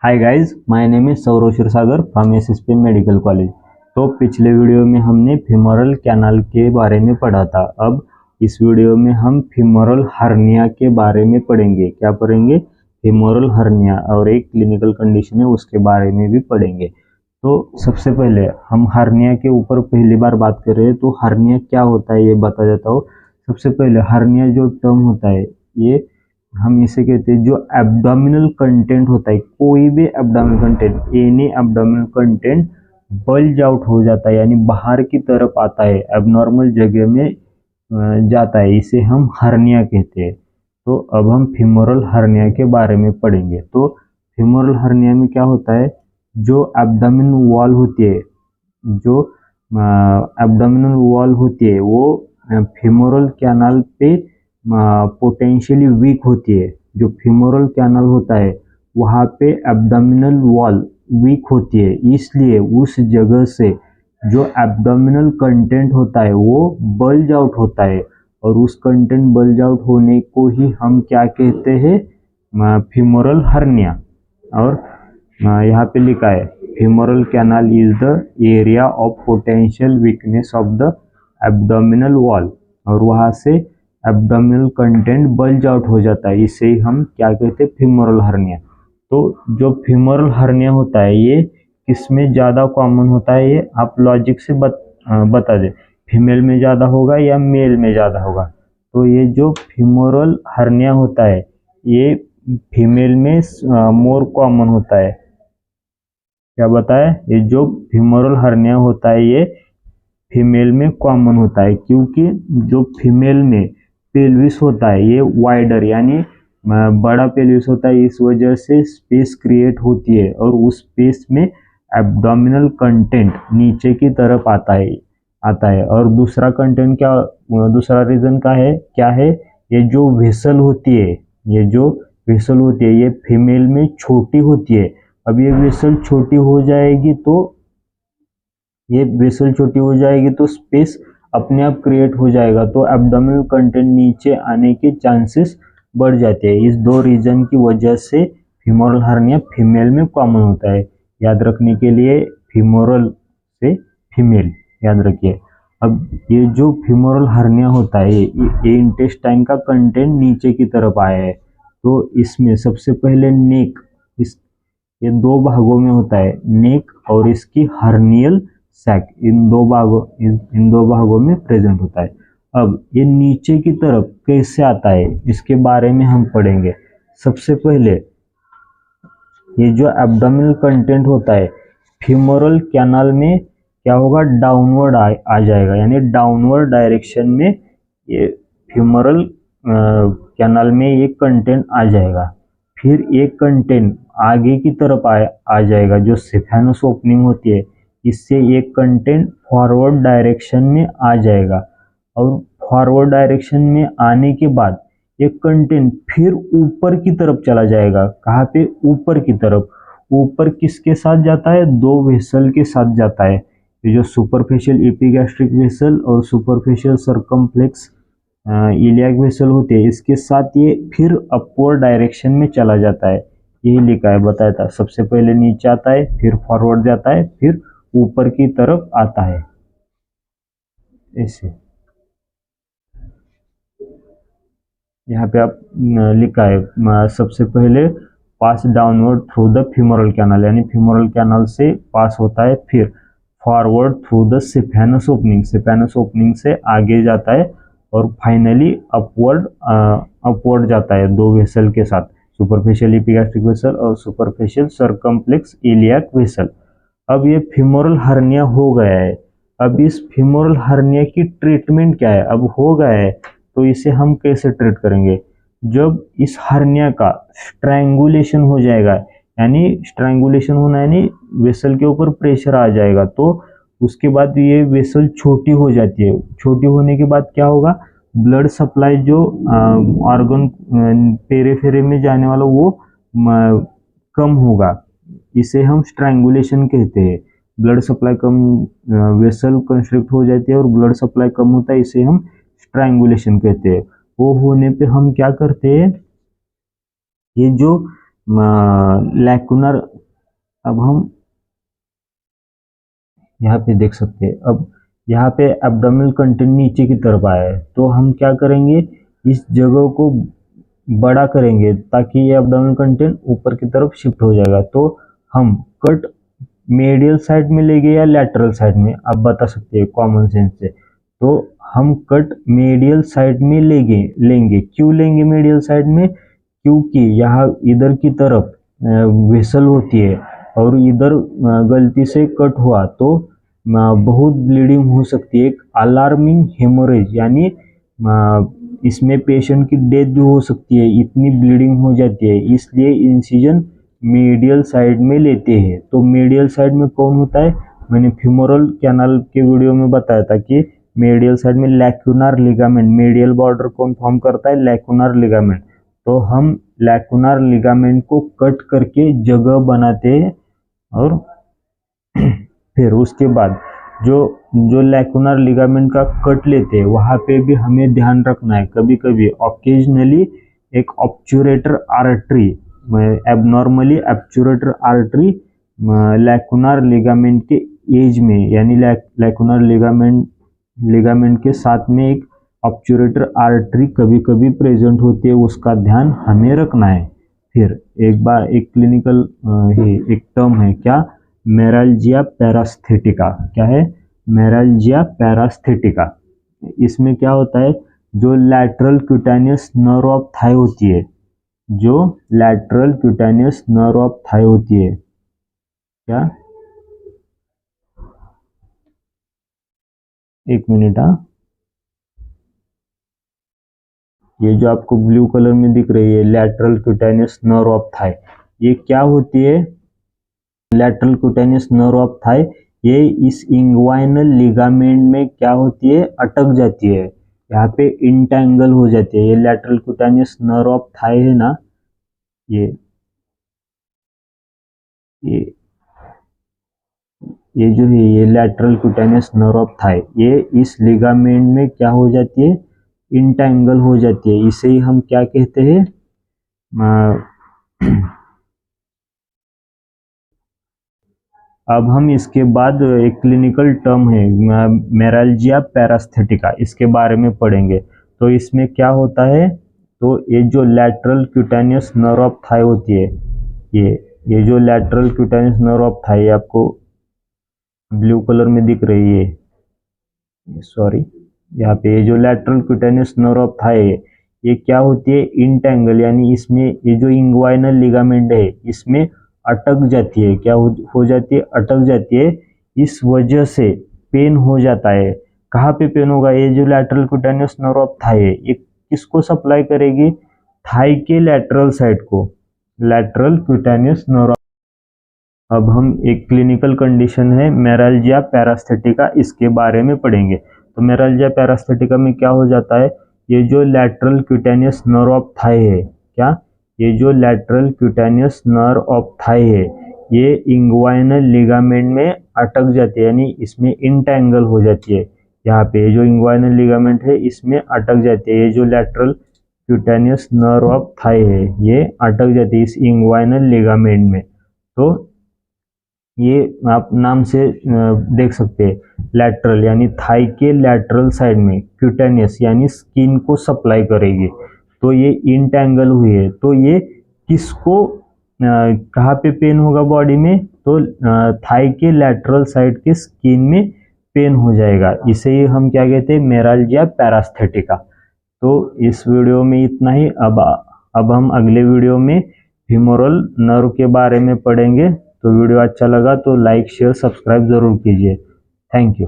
Hi guys, my name is Saurav Kshirsagar from SSP medical college. तो पिछले video में हमने फीमोरल कैनाल के बारे में पढ़ा था। अब इस वीडियो में हम फीमोरल हर्निया के बारे में पढ़ेंगे। क्या पढ़ेंगे? फीमोरल हर्निया, और एक क्लिनिकल कंडीशन है उसके बारे में भी पढ़ेंगे। तो सबसे पहले हम हर्निया के ऊपर पहली बार बात कर रहे हैं, तो हर्निया क्या होता है ये बता देता हूँ। सबसे पहले हर्निया जो टर्म होता है, ये हम इसे कहते हैं जो एब्डोमिनल कंटेंट होता है, कोई भी abdominal content, any abdominal content bulge out हो जाता है, यानी बाहर की तरफ आता है, एबनॉर्मल जगह में जाता है, इसे हम हर्निया कहते हैं। तो अब हम फीमोरल हर्निया के बारे में पढ़ेंगे। तो फीमोरल हर्निया में क्या होता है, जो एब्डोमिनल वॉल होती है, जो एब्डोमिनल वॉल होती है वो फीमोरल कैनाल पे पोटेंशियली वीक होती है। जो फीमोरल कैनाल होता है वहाँ पे एब्डोमिनल वॉल वीक होती है, इसलिए उस जगह से जो एब्डोमिनल कंटेंट होता है वो बल्ज आउट होता है, और उस कंटेंट बल्ज आउट होने को ही हम क्या कहते हैं? Femoral hernia. और यहाँ पे लिखा है femoral canal is the area of potential weakness of the abdominal wall, और वहाँ से एब्डोमिनल कंटेंट बल्ज आउट हो जाता है, इसे हम क्या कहते हैं? Femoral hernia. तो जो फीमोरल हर्निया होता है ये किसमें ज़्यादा कॉमन होता है, ये आप लॉजिक से बता दें, फीमेल में ज़्यादा होगा या मेल में ज़्यादा होगा? तो ये जो फीमोरल हर्निया होता है ये फीमेल में मोर कॉमन होता है। क्या बताया? ये जो फीमोरल हर्निया होता है ये फीमेल में कॉमन होता है, क्योंकि जो फीमेल में पेल्विस होता है ये वाइडर, यानी बड़ा पेल्विस होता है, इस वजह से स्पेस क्रिएट होती है, और उस स्पेस में एब्डोमिनल कंटेंट नीचे की तरफ आता है। और दूसरा कंटेंट क्या, दूसरा रीजन क्या है? ये जो वेसल होती है, ये जो वेसल होती है ये फीमेल में छोटी होती है। अब ये वेसल छोटी हो जाएगी तो स्पेस अपने आप क्रिएट हो जाएगा, तो एब्डोमिनल कंटेंट नीचे आने के चांसेस बढ़ जाते हैं। इस दो रीजन की वजह से फीमोरल हर्निया फीमेल में कॉमन होता है। याद रखने के लिए फीमोरल से फीमेल याद रखिए। अब ये जो फीमोरल हर्निया होता है ये इंटेस्टाइन का कंटेंट नीचे की तरफ आया है, तो इसमें सबसे पहले नेक, ये दो भागों में होता है, नेक और इसकी हर्नियल सैक, इन दो भागों में प्रेजेंट होता है। अब ये नीचे की तरफ कैसे आता है इसके बारे में हम पढ़ेंगे। सबसे पहले ये जो एब्डोमिनल कंटेंट होता है फीमोरल कैनाल में क्या होगा? डाउनवर्ड आ जाएगा, यानी डाउनवर्ड डायरेक्शन में ये फीमोरल कैनाल में ये कंटेंट आ जाएगा। फिर एक कंटेंट आगे की तरफ आ जाएगा, जो सिफेनस ओपनिंग होती है, इससे एक कंटेंट फॉरवर्ड डायरेक्शन में आ जाएगा, और फॉरवर्ड डायरेक्शन में आने के बाद एक कंटेंट फिर ऊपर की तरफ चला जाएगा। कहाँ पे? ऊपर की तरफ। ऊपर किसके साथ जाता है? दो वेसल के साथ जाता है, ये जो सुपरफिशियल एपिगैस्ट्रिक वेसल और सुपरफिशियल सर्कमफ्लेक्स इलियाक वेसल होते हैं, इसके साथ ये फिर अपवर्ड डायरेक्शन में चला जाता है। यही लिखा है, बताया था, सबसे पहले नीचे आता है, फिर फॉरवर्ड जाता है, फिर ऊपर की तरफ आता है, ऐसे। यहाँ पे आप लिखा है सबसे पहले pass downward through the femoral canal, यानी फीमोरल कैनाल से पास होता है, फिर forward through the saphenous opening से आगे जाता है, और फाइनली अपवर्ड जाता है दो वेसल के साथ, सुपरफिशियल एपिगैस्ट्रिक वेसल और सुपरफिशियल सर्कमफ्लेक्स इलियाक वेसल। अब ये फीमोरल हर्निया हो गया है। अब इस फीमोरल हर्निया की ट्रीटमेंट क्या है? अब हो गया है तो इसे हम कैसे ट्रीट करेंगे? जब इस हर्निया का स्ट्रैंगुलेशन हो जाएगा, यानी स्ट्रैंगुलेशन होना यानी वेसल के ऊपर प्रेशर आ जाएगा, तो उसके बाद ये वेसल छोटी हो जाती है। छोटी होने के बाद क्या होगा? ब्लड सप्लाई जो ऑर्गन पेरिफेरी में जाने वाला वो कम होगा, इसे हम स्ट्रैंगुलेशन कहते हैं। ब्लड सप्लाई कम, वेसल कंस्ट्रिक्ट हो जाती है और ब्लड सप्लाई कम होता है, इसे हम स्ट्रैंगुलेशन कहते हैं। वो होने पे हम क्या करते हैं? ये जो लैकुनर, अब हम यहाँ पे देख सकते हैं, अब यहाँ पे एब्डोमिनल कंटेंट नीचे की तरफ आया है, तो हम क्या करेंगे, इस जगह को बड़ा करेंगे ताकि ये एब्डोमिनल कंटेंट ऊपर की तरफ शिफ्ट हो जाएगा। तो हम कट मेडियल साइड में लेंगे या लैटरल साइड में, आप बता सकते हैं कॉमन सेंस से। तो हम कट मेडियल साइड में लेंगे। क्यों लेंगे मेडियल साइड में? क्योंकि यहाँ इधर की तरफ वेसल होती है और इधर गलती से कट हुआ तो बहुत ब्लीडिंग हो सकती है, एक अलार्मिंग हेमोरेज, यानी इसमें पेशेंट की डेथ भी हो सकती है, इतनी ब्लीडिंग हो जाती है। इसलिए इंसिजन मीडियल साइड में लेते हैं। तो मीडियल साइड में कौन होता है? मैंने फीमोरल कैनाल के वीडियो में बताया था कि मीडियल साइड में लैक्यूनार लिगामेंट, मीडियल बॉर्डर कौन फॉर्म करता है? लैक्यूनार लिगामेंट। तो हम लैक्यूनार लिगामेंट को कट करके जगह बनाते हैं और फिर उसके बाद जो लैक्यूनार लिगामेंट का कट लेते हैं वहाँ पे भी हमें ध्यान रखना है। कभी कभी ऑकेजनली एक ऑब्चुरेटर आर्टरी, एबनॉर्मली ऑब्चुरेटर आर्टरी लैक्यूनार लिगामेंट के एज में, यानी लैक्यूनार लिगामेंट के साथ में एक ऑब्चुरेटर आर्टरी कभी कभी प्रेजेंट होती है, उसका ध्यान हमें रखना है। फिर एक बार एक क्लिनिकल एक टर्म है क्या? मेराल्जिया पैरास्थेटिका। क्या है? मेराल्जिया पैरास्थेटिका। इसमें क्या होता है, जो lateral cutaneous nerve of thigh होती है, जो lateral cutaneous nerve of thigh होती है, क्या, एक मिनट, ये जो आपको ब्लू कलर में दिख रही है lateral cutaneous nerve of thigh, ये क्या होती है? Lateral cutaneous nerve of thigh, ये इस इंग्वाइनल लिगामेंट में क्या होती है? अटक जाती है, यहाँ पे इंटैंगल हो जाती है। ये lateral cutaneous nerve of thigh है ना, ये जो है ये lateral cutaneous nerve of thigh, ये इस लिगामेंट में क्या हो जाती है? इंटैंगल हो जाती है। इसे ही हम क्या कहते हैं? अब हम इसके बाद एक क्लिनिकल टर्म है मेराल्जिया पैरास्थेटिका, इसके बारे में पढ़ेंगे। तो इसमें क्या होता है? तो ये जो lateral cutaneous nerve of thigh होती है, ये जो lateral cutaneous nerve of thigh आपको ब्लू कलर में दिख रही है, सॉरी, यहाँ पे ये जो lateral cutaneous nerve of thigh है, ये क्या होती है? इंटैंगल, यानी इसमें ये जो इंग्वाइनल लिगामेंट है इसमें अटक जाती है। क्या हो जाती है? अटक जाती है। इस वजह से पेन हो जाता है। कहाँ पे पेन होगा? ये जो lateral cutaneous nerve of thigh है, ये किसको सप्लाई करेगी? थाई के लैटरल साइड को, लैटरल क्यूटेनियस नर्व। अब हम एक क्लिनिकल कंडीशन है मेराल्जिया पैरास्थेटिका, इसके बारे में पढ़ेंगे। तो मेराल्जिया पैरास्थेटिका में क्या हो जाता है? ये जो lateral cutaneous nerve of thigh है, क्या, ये जो lateral cutaneous nerve of thigh है, ये इंग्वाइनल लिगामेंट में अटक जाती है, यानी इसमें इंटैंगल हो जाती है। यहाँ पे जो इंग्वाइनल लिगामेंट है इसमें अटक जाती है। ये जो lateral cutaneous nerve of thigh है ये अटक जाती है इस इंग्वाइनल लिगामेंट में। तो ये आप नाम से देख सकते हैं, लैटरल यानी थाई के लैटरल साइड में, क्यूटेनियस यानी स्किन को सप्लाई करेगी। तो ये इंटैंगल हुई है, तो ये किसको कहाँ पे पेन होगा बॉडी में? तो थाई के लैटरल साइड के स्किन में पेन हो जाएगा। इसे ही हम क्या कहते हैं? मेराल्जिया पैरास्थेटिका। तो इस वीडियो में इतना ही। अब हम अगले वीडियो में फीमोरल नर्व के बारे में पढ़ेंगे। तो वीडियो अच्छा लगा तो लाइक शेयर सब्सक्राइब जरूर कीजिए। Thank you.